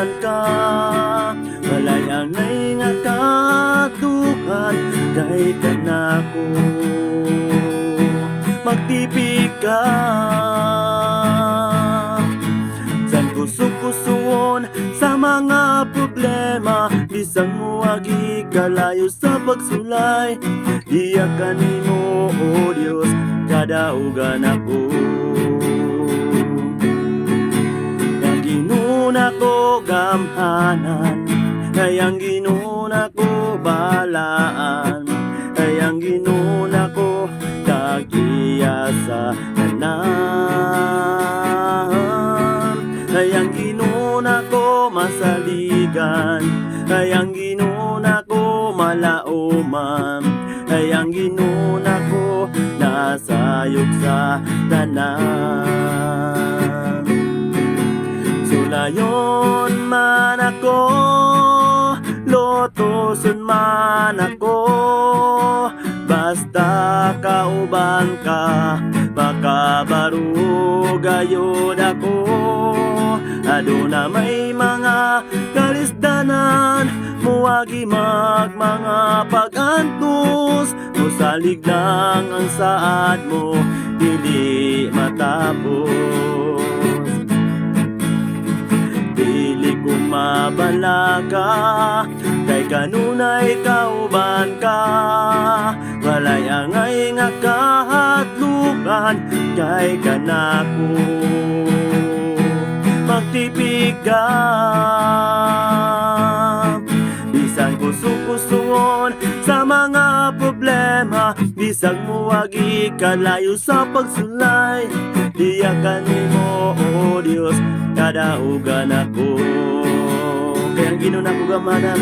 uban ka, malayangay nga katuhan, kay kanako magtipig ka. San kusog-kusuon sa mga problema, bisang muagi kalayo sa pagsulay, iyak kanimo o Dios kadaugan ako. Yang ginuna ko gamhanan, ang ginuna ko balaan, ang ginuna ko kagiya sa tanan, ang ginuna ko masaligan, ang ginuna ko malauman, ang ginuna ko nasayog sa tanan. Sulayon man ako, lotoson man ako, basta kauban ka, makabarug gayud ako. Aduna may mga kalisdanan, muagi mga pagantos, musalig lang ang saad mo, dili matapos. Dili ko mabalaga, kay kanunay kauban ka, malayangay nga kahatlukan, kay kanako magtipig ka. Bisan kusog-kusuon sa mga problema, bisag muagi kalayo sa pagsulay, diya kanimo o Dios kadaugan ako. Kaya ang ginuna ko gamanan,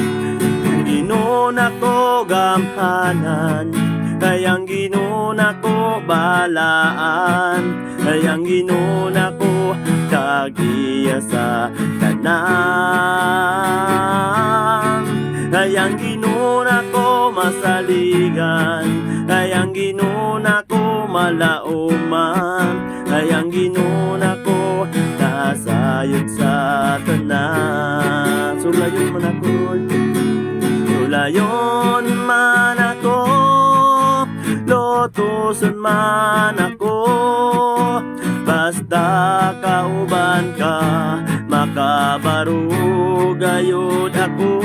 ang ginuna ko gamhanan, kaya ang ginuna ko balaan, kaya ang ginuna ko kagiya sa tanan, kaya ang ginuna ko masaligan, kaya ang ginuna ko malauman, kaya ang ginuna ko nasayod sa tanan. Sulayon man ako, sulayon man ako, lotoson man ako, basta kauban ka, makabarug gayud ako.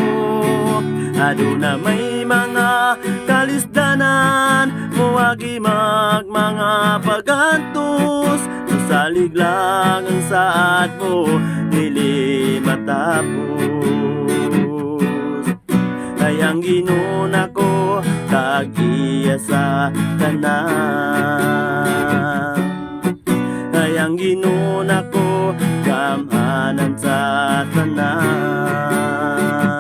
Aduna may mga kalisdanan, muagi mga pagantos, musalig lang ang saad mo, dili matapos. Kayang ginuna ko kagiya sa tanan, kayang ginuna ko gamhanan sa tanan.